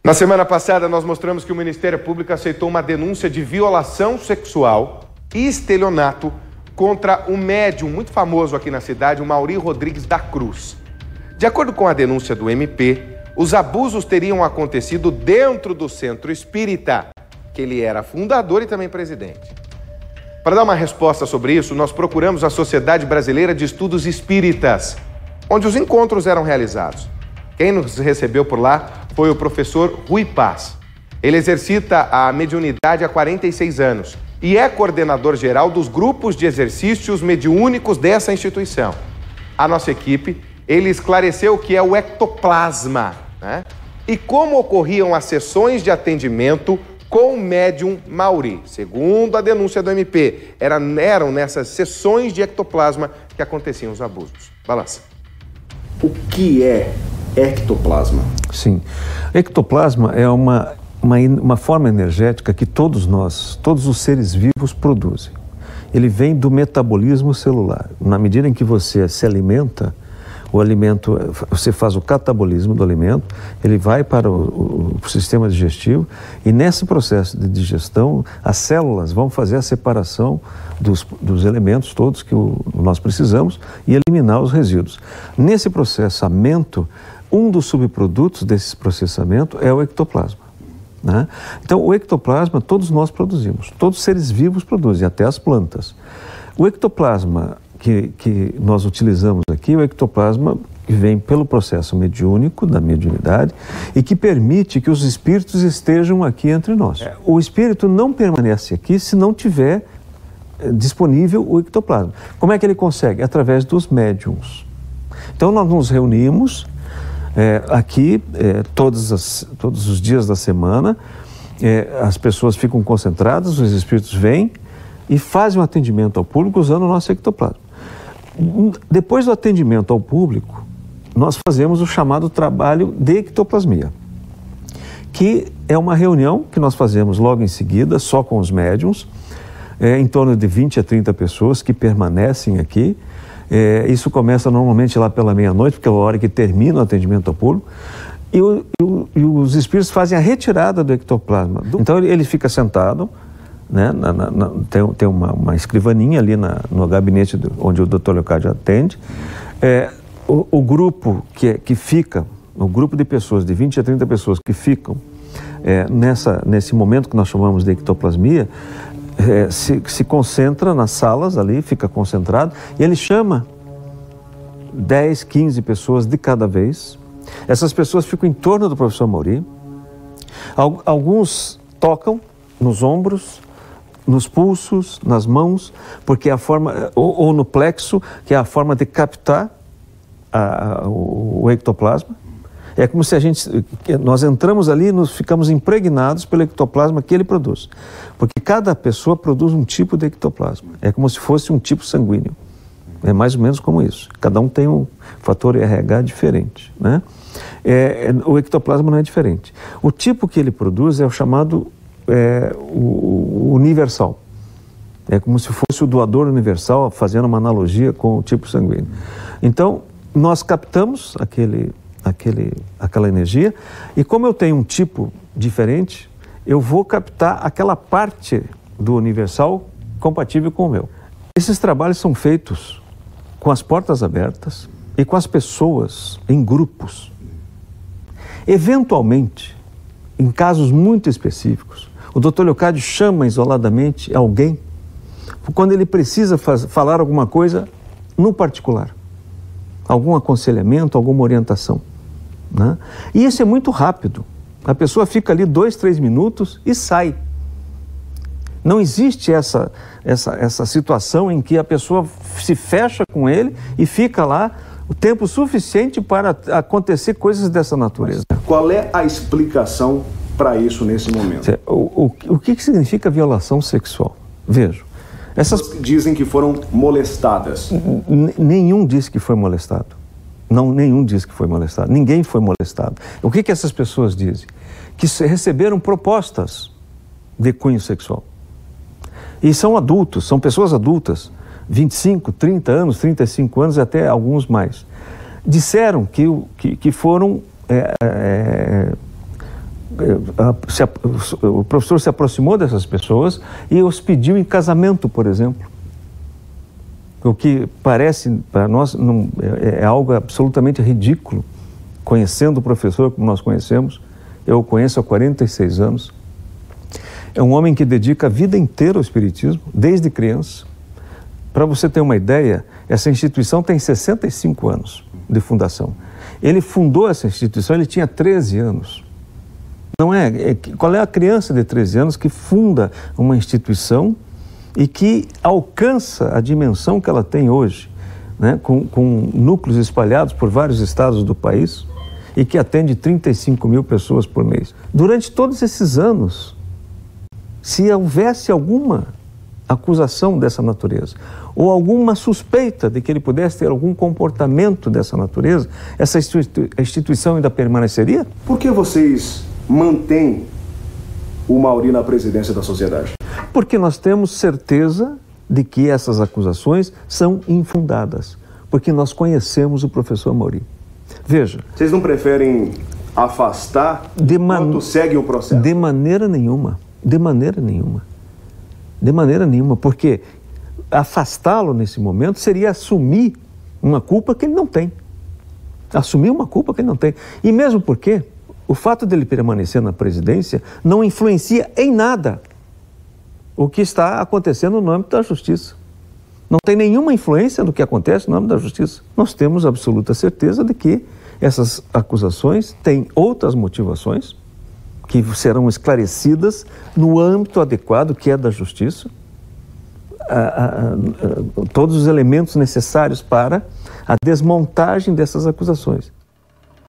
Na semana passada, nós mostramos que o Ministério Público aceitou uma denúncia de violação sexual e estelionato contra um médium muito famoso aqui na cidade, o Mauri Rodrigues da Cruz. De acordo com a denúncia do MP, os abusos teriam acontecido dentro do Centro Espírita, que ele era fundador e também presidente. Para dar uma resposta sobre isso, nós procuramos a Sociedade Brasileira de Estudos Espíritas, onde os encontros eram realizados. Quem nos recebeu por lá foi o professor Rui Paz. Ele exercita a mediunidade há 46 anos e é coordenador geral dos grupos de exercícios mediúnicos dessa instituição. A nossa equipe, ele esclareceu o que é o ectoplasma, né? E como ocorriam as sessões de atendimento com o médium Mauri. Segundo a denúncia do MP, eram nessas sessões de ectoplasma que aconteciam os abusos. Balança. O que é ectoplasma? Sim, ectoplasma é uma forma energética que todos nós, todos os seres vivos produzem. Ele vem do metabolismo celular. Na medida em que você se alimenta, o alimento, você faz o catabolismo do alimento, ele vai para o sistema digestivo e nesse processo de digestão, as células vão fazer a separação dos elementos todos que nós precisamos e eliminar os resíduos. Nesse processamento, um dos subprodutos desse processamento é o ectoplasma, né? Então, o ectoplasma todos nós produzimos, todos os seres vivos produzem, até as plantas. O ectoplasma que nós utilizamos aqui, o ectoplasma que vem pelo processo mediúnico, da mediunidade, e que permite que os espíritos estejam aqui entre nós. O espírito não permanece aqui se não tiver disponível o ectoplasma. Como é que ele consegue? Através dos médiums. Então nós nos reunimos aqui todos os dias da semana, as pessoas ficam concentradas, os espíritos vêm e fazem um atendimento ao público usando o nosso ectoplasma. Depois do atendimento ao público, nós fazemos o chamado trabalho de ectoplasmia, que é uma reunião que nós fazemos logo em seguida, só com os médiums, em torno de 20 a 30 pessoas que permanecem aqui. Isso começa normalmente lá pela meia-noite, porque é a hora que termina o atendimento ao público, e os espíritos fazem a retirada do ectoplasma. Então ele fica sentado, né, tem uma escrivaninha ali no gabinete onde o Dr. Leocádio atende. O grupo que fica, o grupo de pessoas, de 20 a 30 pessoas que ficam nesse momento que nós chamamos de ectoplasmia, se concentra nas salas ali, fica concentrado, e ele chama 10, 15 pessoas de cada vez. Essas pessoas ficam em torno do professor Mauri. Alguns tocam nos ombros, nos pulsos, nas mãos, porque é a forma, ou no plexo, que é a forma de captar o ectoplasma. É como se nós entramos ali e ficamos impregnados pelo ectoplasma que ele produz. Porque cada pessoa produz um tipo de ectoplasma. É como se fosse um tipo sanguíneo. É mais ou menos como isso. Cada um tem um fator RH diferente, né? O ectoplasma não é diferente. O tipo que ele produz é o chamado o universal. É como se fosse o doador universal, fazendo uma analogia com o tipo sanguíneo. Então, nós captamos aquela energia, e como eu tenho um tipo diferente, eu vou captar aquela parte do universal compatível com o meu. Esses trabalhos são feitos com as portas abertas e com as pessoas em grupos. Eventualmente, em casos muito específicos, o Dr. Leocádio chama isoladamente alguém quando ele precisa falar alguma coisa no particular, algum aconselhamento, alguma orientação, né? E isso é muito rápido. A pessoa fica ali 2, 3 minutos e sai. Não existe essa situação em que a pessoa se fecha com ele e fica lá o tempo suficiente para acontecer coisas dessa natureza. Qual é a explicação para isso nesse momento? O que significa violação sexual? Veja, essas dizem que foram molestadas. Nenhum disse que foi molestado. Não, nenhum disse que foi molestado. Ninguém foi molestado. O que essas pessoas dizem? Que receberam propostas de cunho sexual. E são adultos, são pessoas adultas, 25, 30 anos, 35 anos e até alguns mais. Disseram que foram o professor se aproximou dessas pessoas e os pediu em casamento, por exemplo. O que parece, para nós, é algo absolutamente ridículo. Conhecendo o professor como nós conhecemos, eu o conheço há 46 anos, é um homem que dedica a vida inteira ao espiritismo, desde criança. Para você ter uma ideia, essa instituição tem 65 anos de fundação. Ele fundou essa instituição, ele tinha 13 anos. Qual é a criança de 13 anos que funda uma instituição e que alcança a dimensão que ela tem hoje, né, com núcleos espalhados por vários estados do país e que atende 35 mil pessoas por mês? Durante todos esses anos, se houvesse alguma acusação dessa natureza ou alguma suspeita de que ele pudesse ter algum comportamento dessa natureza, essa instituição ainda permaneceria? Por que vocês mantêm o Mauri na presidência da sociedade? Porque nós temos certeza de que essas acusações são infundadas, porque nós conhecemos o professor Mauri. Veja... Vocês não preferem afastar enquanto seguem o processo? De maneira nenhuma. De maneira nenhuma. De maneira nenhuma, porque afastá-lo nesse momento seria assumir uma culpa que ele não tem. Assumir uma culpa que ele não tem. E mesmo porque o fato dele permanecer na presidência não influencia em nada o que está acontecendo no âmbito da justiça. Não tem nenhuma influência do que acontece no âmbito da justiça. Nós temos absoluta certeza de que essas acusações têm outras motivações que serão esclarecidas no âmbito adequado, que é da justiça, todos os elementos necessários para a desmontagem dessas acusações.